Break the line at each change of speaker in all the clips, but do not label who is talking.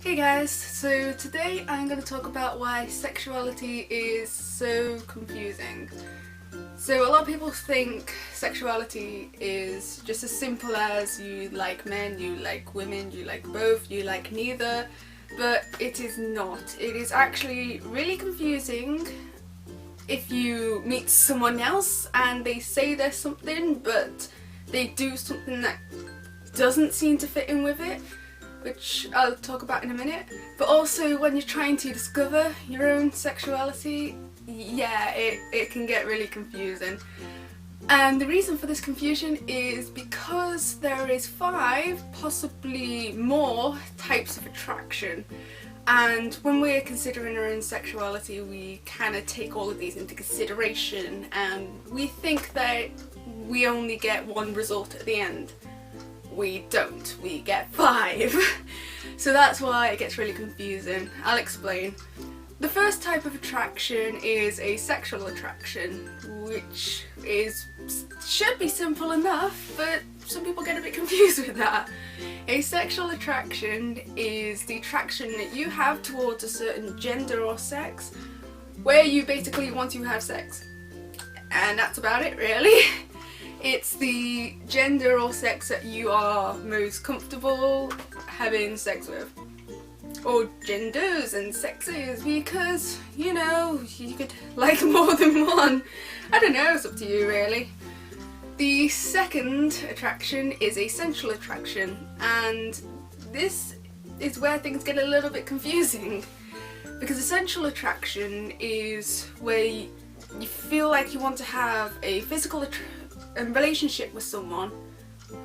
Hey guys, so today I'm going to talk about why sexuality is so confusing. So a lot of people think sexuality is just as simple as you like men, you like women, you like both, you like neither, but it is not. It is actually really confusing if you meet someone else and they say there's something but they do something that doesn't seem to fit in with it, which I'll talk about in a minute. But also when you're trying to discover your own sexuality, yeah, it can get really confusing. And the reason for this confusion is because there is 5, possibly more, types of attraction. And when we're considering our own sexuality, we kind of take all of these into consideration and we think that we only get one result at the end. We don't, we get 5. So that's why it gets really confusing. I'll explain. The first type of attraction is a sexual attraction, which should be simple enough, but some people get a bit confused with that. A sexual attraction is the attraction that you have towards a certain gender or sex, where you basically want to have sex. And that's about it, really. It's the gender or sex that you are most comfortable having sex with. Or genders and sexes, because, you know, you could like more than one. I don't know, it's up to you really. The second attraction is a sensual attraction, and this is where things get a little bit confusing. Because a sensual attraction is where you feel like you want to have a physical relationship with someone,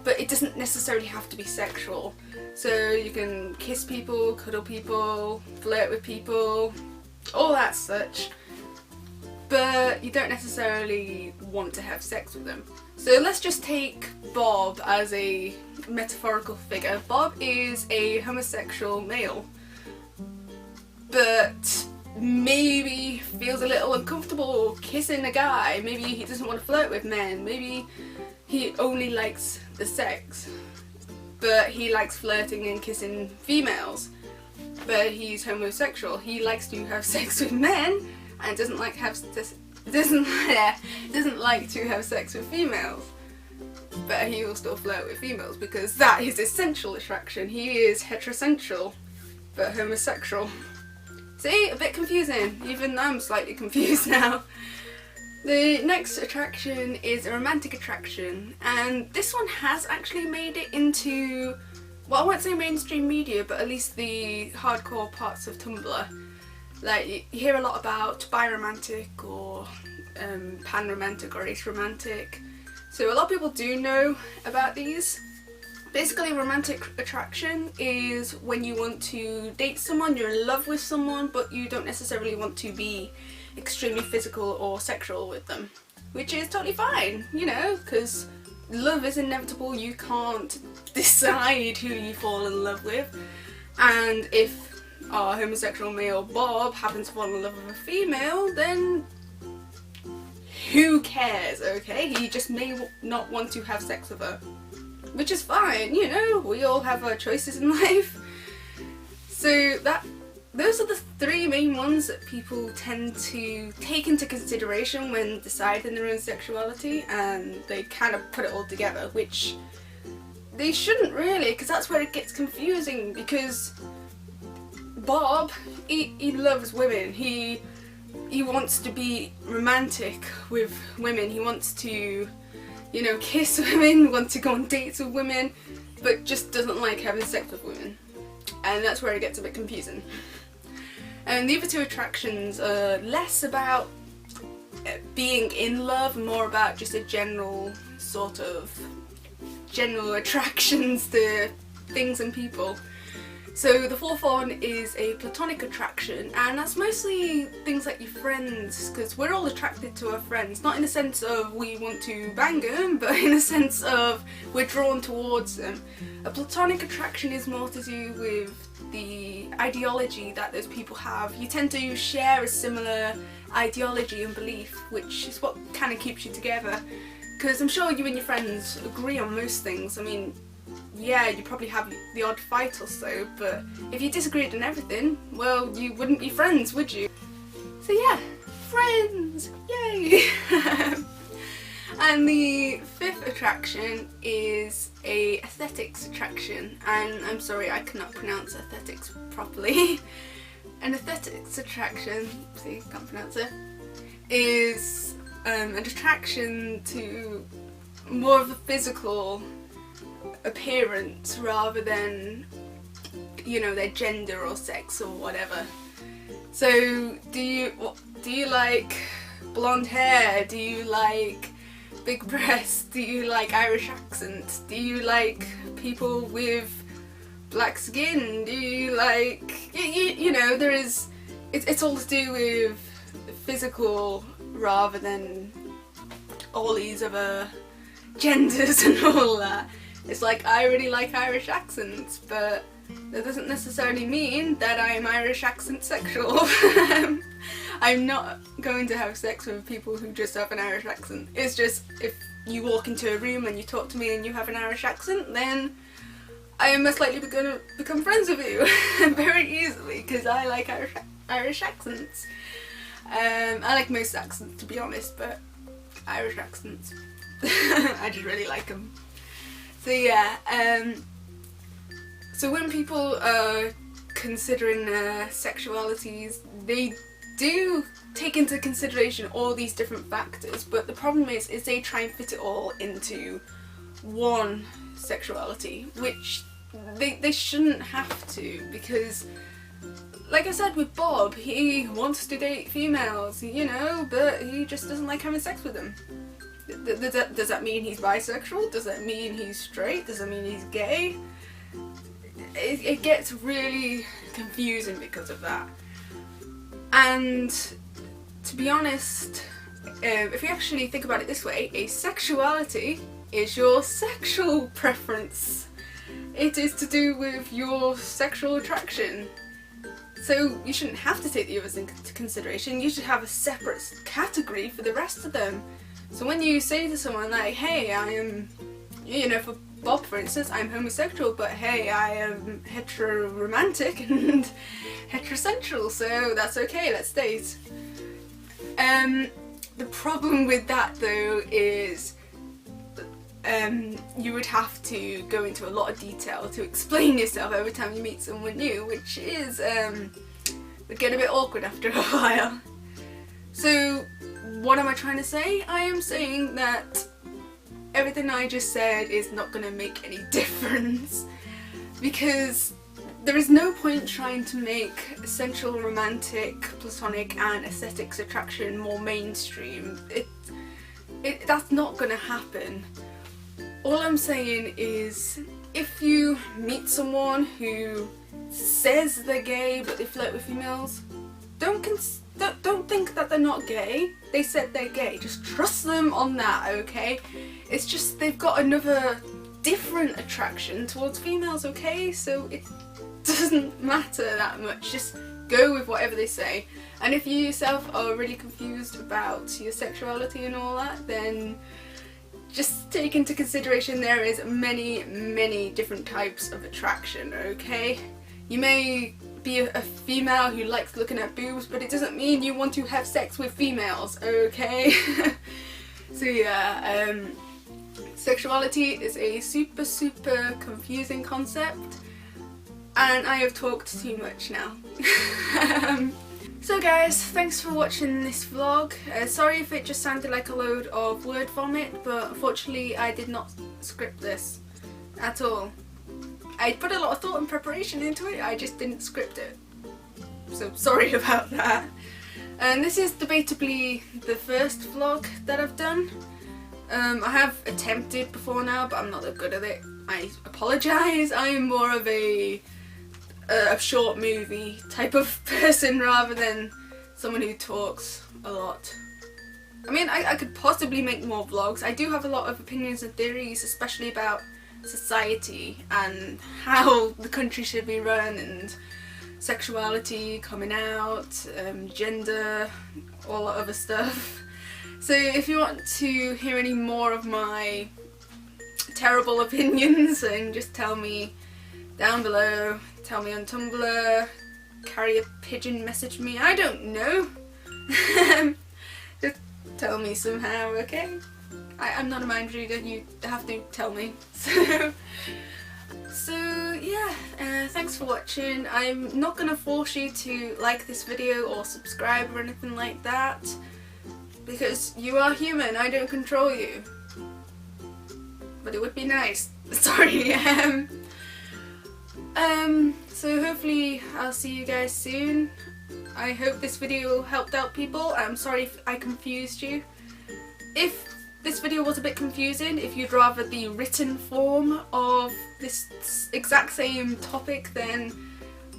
but it doesn't necessarily have to be sexual. So you can kiss people, cuddle people, flirt with people, all that such, but you don't necessarily want to have sex with them. So let's just take Bob as a metaphorical figure. Bob is a homosexual male, but maybe feels a little uncomfortable kissing a guy, maybe he doesn't want to flirt with men, maybe he only likes the sex, but he likes flirting and kissing females, but he's homosexual. He likes to have sex with men and doesn't like to have sex with females, but he will still flirt with females because that is his sensual attraction. He is heterosexual but homosexual. See, a bit confusing, even I'm slightly confused now. The next attraction is a romantic attraction, and this one has actually made it into, well, I won't say mainstream media, but at least the hardcore parts of Tumblr. Like, you hear a lot about biromantic or pan-romantic or ace-romantic, so a lot of people do know about these. Basically, romantic attraction is when you want to date someone, you're in love with someone, but you don't necessarily want to be extremely physical or sexual with them. Which is totally fine, you know, because love is inevitable, you can't decide who you fall in love with. And if our homosexual male Bob happens to fall in love with a female, then who cares, okay? He just may not want to have sex with her. Which is fine, you know, we all have our choices in life. So those are the 3 main ones that people tend to take into consideration when deciding their own sexuality, and they kind of put it all together, which they shouldn't really, because that's where it gets confusing. Because Bob, he loves women, he wants to be romantic with women, he wants to, you know, kiss women, want to go on dates with women, but just doesn't like having sex with women. And that's where it gets a bit confusing. And the other 2 attractions are less about being in love, more about just a general attractions to things and people. So the 4th one is a platonic attraction, and that's mostly things like your friends, because we're all attracted to our friends, not in the sense of we want to bang them, but in the sense of we're drawn towards them. A platonic attraction is more to do with the ideology that those people have. You tend to share a similar ideology and belief, which is what kind of keeps you together, because I'm sure you and your friends agree on most things. I mean, yeah, you probably have the odd fight or so, but if you disagreed on everything, well, you wouldn't be friends, would you? So yeah, friends! Yay! And the fifth attraction is a aesthetics attraction, and I'm sorry, I cannot pronounce aesthetics properly. An aesthetics attraction, see, can't pronounce it, is an attraction to more of a physical appearance rather than, you know, their gender or sex or whatever. So do you like blonde hair? Do you like big breasts? Do you like Irish accents? Do you like people with black skin? Do you like, you know, there is, it's all to do with physical rather than all these other genders and all that. It's like, I really like Irish accents, but that doesn't necessarily mean that I'm Irish accent sexual. I'm not going to have sex with people who just have an Irish accent. It's just, if you walk into a room and you talk to me and you have an Irish accent, then I am most likely going to become friends with you very easily, because I like Irish accents. I like most accents, to be honest, but Irish accents, I just really like them. So yeah, so when people are considering their sexualities, they do take into consideration all these different factors, but the problem is they try and fit it all into one sexuality, which they shouldn't have to, because like I said with Bob, he wants to date females, you know, but he just doesn't like having sex with them. Does that mean he's bisexual? Does that mean he's straight? Does that mean he's gay? It gets really confusing because of that. And to be honest, if you actually think about it this way, a sexuality is your sexual preference. It is to do with your sexual attraction. So you shouldn't have to take the others into consideration. You should have a separate category for the rest of them. So when you say to someone like, hey, I am, you know, for Bob for instance, I'm homosexual, but hey, I am hetero-romantic and heterosexual, so that's okay, let's date. The problem with that though is you would have to go into a lot of detail to explain yourself every time you meet someone new, which is would get a bit awkward after a while. So what am I trying to say? I am saying that everything I just said is not going to make any difference, because there is no point trying to make sensual, romantic, platonic and aesthetics attraction more mainstream. That's not going to happen. All I'm saying is, if you meet someone who says they're gay but they flirt with females, don't think that they're not gay. They said they're gay. Just trust them on that, okay? It's just they've got another different attraction towards females, okay? So it doesn't matter that much. Just go with whatever they say. And if you yourself are really confused about your sexuality and all that, then just take into consideration there is many different types of attraction, okay? You may be a female who likes looking at boobs, but it doesn't mean you want to have sex with females, okay? So yeah, sexuality is a super confusing concept, and I have talked too much now. So guys, thanks for watching this vlog. Sorry if it just sounded like a load of word vomit, but unfortunately I did not script this at all. I put a lot of thought and preparation into it, I just didn't script it. So sorry about that. And this is debatably the first vlog that I've done. I have attempted before now, but I'm not that good at it. I apologise. I am more of a short movie type of person rather than someone who talks a lot. I mean, I could possibly make more vlogs. I do have a lot of opinions and theories, especially about society and how the country should be run, and sexuality, coming out, gender, all that other stuff. So if you want to hear any more of my terrible opinions, and just tell me down below, tell me on Tumblr, carry a pigeon, message me, I don't know. Just tell me somehow, okay? I'm not a mind reader, you have to tell me. So yeah, thanks for watching. I'm not gonna force you to like this video or subscribe or anything like that, because you are human, I don't control you. But it would be nice. Sorry. So hopefully I'll see you guys soon. I hope this video helped out people. I'm sorry if I confused you. If this video was a bit confusing, if you'd rather the written form of this exact same topic, then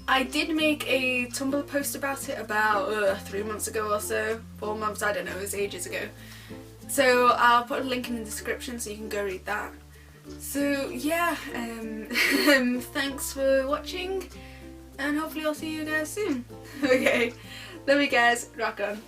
I did make a Tumblr post about it about 3 months ago or so. 4 months, I don't know, it was ages ago. So I'll put a link in the description so you can go read that. So yeah, thanks for watching, and hopefully I'll see you guys soon. Okay, love you guys, rock on.